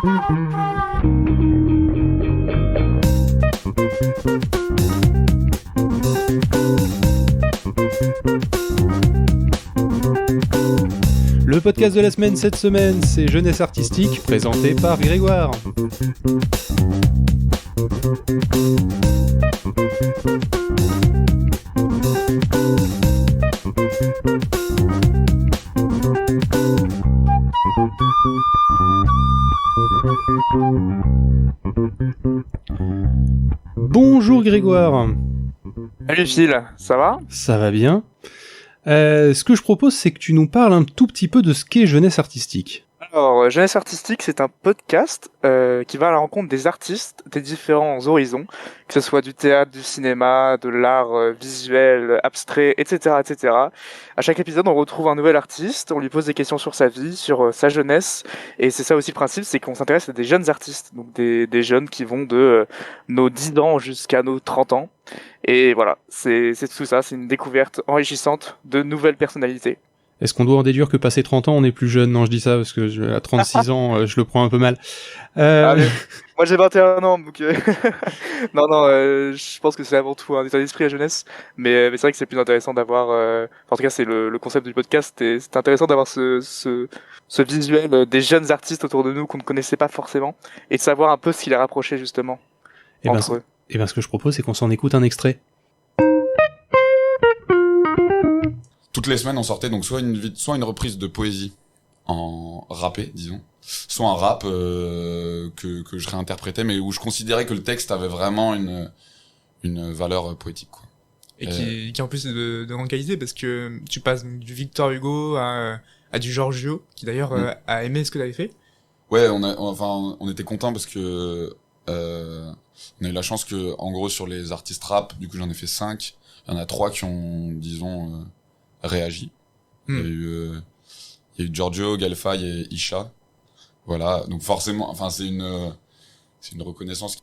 Le podcast de la semaine cette semaine, c'est Jeunesse Artistique, présenté par Grégoire. Bonjour Grégoire. Salut Phil, ça va ? Ça va bien. Ce que je propose, c'est que tu nous parles un tout petit peu de ce qu'est Jeunesse Artistique. Alors, Jeunesse Artistique, c'est un podcast qui va à la rencontre des artistes des différents horizons, que ce soit du théâtre, du cinéma, de l'art visuel, abstrait, etc., etc. À chaque épisode, on retrouve un nouvel artiste, on lui pose des questions sur sa vie, sur sa jeunesse, et c'est ça aussi le principe, c'est qu'on s'intéresse à des jeunes artistes, donc des jeunes qui vont de nos 10 ans jusqu'à nos 30 ans. Et voilà, c'est tout ça, c'est une découverte enrichissante de nouvelles personnalités. Est-ce qu'on doit en déduire que passé 30 ans, on est plus jeune ? Non, je dis ça parce que à 36 ans, je le prends un peu mal. Moi j'ai 21 ans, donc non, je pense que c'est avant tout un état d'esprit à jeunesse, mais c'est vrai que c'est plus intéressant d'avoir, en tout cas c'est le concept du podcast, et c'est intéressant d'avoir ce visuel des jeunes artistes autour de nous qu'on ne connaissait pas forcément, et de savoir un peu ce qui les rapprochait justement entre eux. Et ben ce que je propose, c'est qu'on s'en écoute un extrait. Toutes les semaines, on sortait donc soit une reprise de poésie en rappé, disons, soit un rap que je réinterprétais, mais où je considérais que le texte avait vraiment une valeur poétique, quoi. Et qui en plus est de grande qualité, parce que tu passes du Victor Hugo à du Giorgio, qui d'ailleurs a aimé ce que t'avais fait. Ouais, on était contents parce que on a eu la chance que, en gros, sur les artistes rap, du coup j'en ai fait 5, il y en a 3 qui ont, disons, réagi. Il y a eu Giorgio, Galfay et Isha. Voilà, donc forcément, enfin c'est une reconnaissance.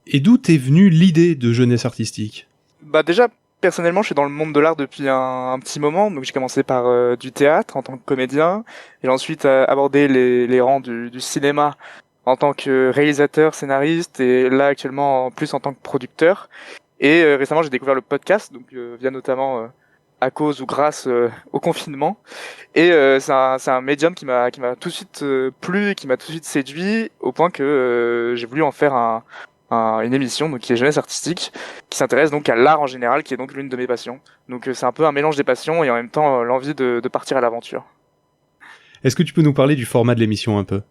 Et d'où t'es venue l'idée de Jeunesse Artistique ? Bah déjà, personnellement, je suis dans le monde de l'art depuis un petit moment, donc j'ai commencé par du théâtre en tant que comédien, et j'ai ensuite abordé les rangs du cinéma en tant que réalisateur, scénariste, et là actuellement plus en tant que producteur. Et récemment, j'ai découvert le podcast, donc via notamment à cause ou grâce au confinement. Et c'est un médium qui m'a tout de suite plu, qui m'a tout de suite séduit, au point que j'ai voulu en faire une émission, donc qui est Jeunesse Artistique, qui s'intéresse donc à l'art en général, qui est donc l'une de mes passions. Donc c'est un peu un mélange des passions et en même temps l'envie de partir à l'aventure. Est-ce que tu peux nous parler du format de l'émission un peu ?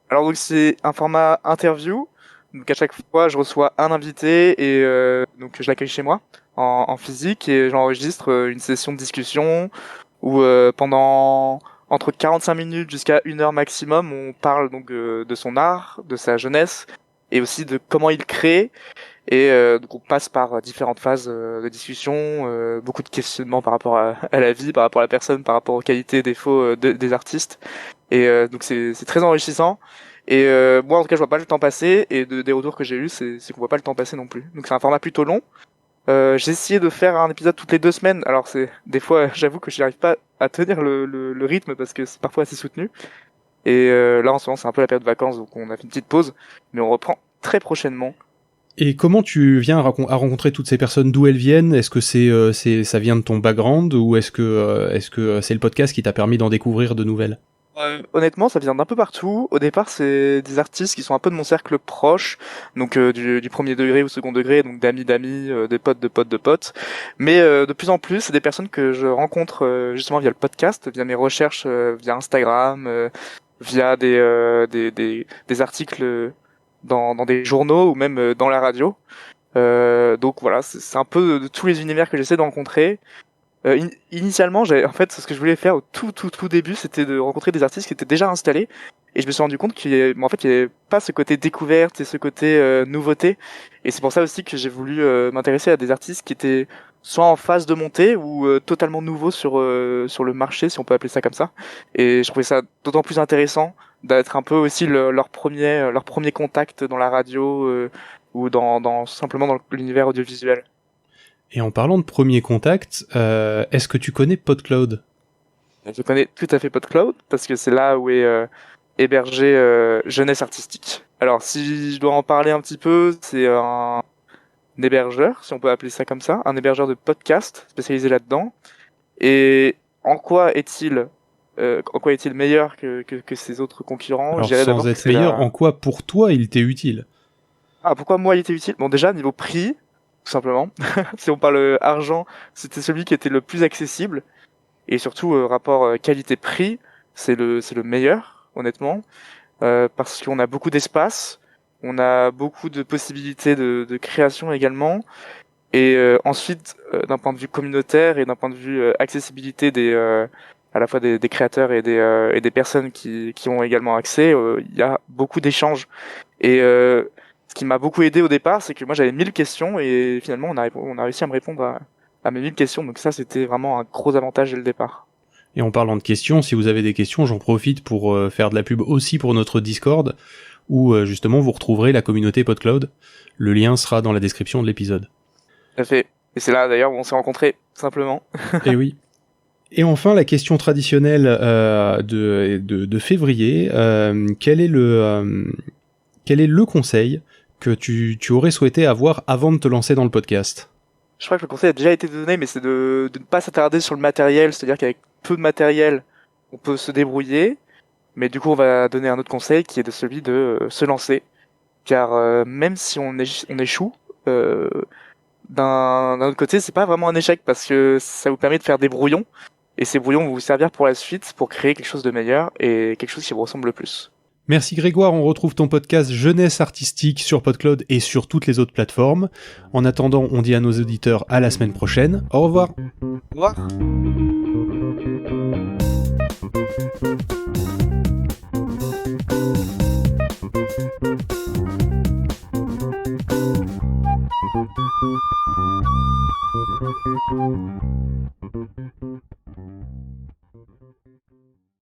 Alors donc c'est un format interview. Donc à chaque fois, je reçois un invité et donc je l'accueille chez moi en physique et j'enregistre une session de discussion où pendant entre 45 minutes jusqu'à 1 heure maximum, on parle donc de son art, de sa jeunesse et aussi de comment il crée. Et donc on passe par différentes phases de discussion, beaucoup de questionnements par rapport à la vie, par rapport à la personne, par rapport aux qualités et défauts des artistes. Et donc c'est très enrichissant. Et moi en tout cas je vois pas le temps passer, et des retours que j'ai eus c'est qu'on voit pas le temps passer non plus. Donc c'est un format plutôt long. J'ai essayé de faire un épisode toutes les 2 semaines. Alors c'est des fois j'avoue que je n'arrive pas à tenir le rythme parce que c'est parfois assez soutenu. Et là en ce moment c'est un peu la période de vacances, donc on a fait une petite pause, mais on reprend très prochainement. Et comment tu viens à rencontrer toutes ces personnes ? D'où elles viennent ? Est-ce que ça vient de ton background, ou est-ce que c'est le podcast qui t'a permis d'en découvrir de nouvelles ? Honnêtement, ça vient d'un peu partout. Au départ, c'est des artistes qui sont un peu de mon cercle proche, donc du premier degré ou second degré, donc d'amis, des potes de potes de potes. Mais de plus en plus, c'est des personnes que je rencontre justement via le podcast, via mes recherches, via Instagram, via des articles dans des journaux ou même dans la radio. Donc voilà, c'est un peu de tous les univers que j'essaie de rencontrer. Initialement, en fait, ce que je voulais faire au tout début, c'était de rencontrer des artistes qui étaient déjà installés, et je me suis rendu compte qu'il y avait pas ce côté découverte et ce côté nouveauté, et c'est pour ça aussi que j'ai voulu m'intéresser à des artistes qui étaient soit en phase de montée ou totalement nouveaux sur le marché, si on peut appeler ça comme ça. Et je trouvais ça d'autant plus intéressant d'être un peu aussi leur premier contact dans la radio ou simplement dans l'univers audiovisuel. Et en parlant de premier contact, est-ce que tu connais PodCloud ? Je connais tout à fait PodCloud parce que c'est là où est héberger jeunesse artistique. Alors si je dois en parler un petit peu, c'est un hébergeur, si on peut appeler ça comme ça, un hébergeur de podcast spécialisé là-dedans. Et en quoi est-il meilleur que ses autres concurrents? Alors Je dirais d'abord sans que être c'est meilleur, en quoi pour toi il t'est utile? Ah, pourquoi moi il était utile? Bon, déjà niveau prix, tout simplement. Si on parle argent, c'était celui qui était le plus accessible. Et surtout rapport qualité-prix, c'est le meilleur, honnêtement, parce qu'on a beaucoup d'espace, on a beaucoup de possibilités de création également. Et ensuite, d'un point de vue communautaire et d'un point de vue accessibilité à la fois des créateurs et des personnes qui ont également accès, il y a beaucoup d'échanges. Et ce qui m'a beaucoup aidé au départ, c'est que moi j'avais 1000 questions et finalement on a réussi à me répondre à mes 1000 questions. Donc ça, c'était vraiment un gros avantage dès le départ. Et en parlant de questions, si vous avez des questions, j'en profite pour faire de la pub aussi pour notre Discord, où justement vous retrouverez la communauté PodCloud. Le lien sera dans la description de l'épisode. Tout à fait. Et c'est là d'ailleurs où on s'est rencontrés, simplement. Et oui. Et enfin, la question traditionnelle de février, quel est le conseil que tu aurais souhaité avoir avant de te lancer dans le podcast? Je crois que le conseil a déjà été donné, mais c'est de ne pas s'attarder sur le matériel, c'est-à-dire qu'avec peu de matériel, on peut se débrouiller, mais du coup on va donner un autre conseil qui est de celui de se lancer, car même si on échoue, d'un autre côté c'est pas vraiment un échec parce que ça vous permet de faire des brouillons, et ces brouillons vont vous servir pour la suite, pour créer quelque chose de meilleur et quelque chose qui vous ressemble le plus. Merci Grégoire, on retrouve ton podcast Jeunesse Artistique sur PodCloud et sur toutes les autres plateformes. En attendant, on dit à nos auditeurs à la semaine prochaine. Au revoir. Au revoir.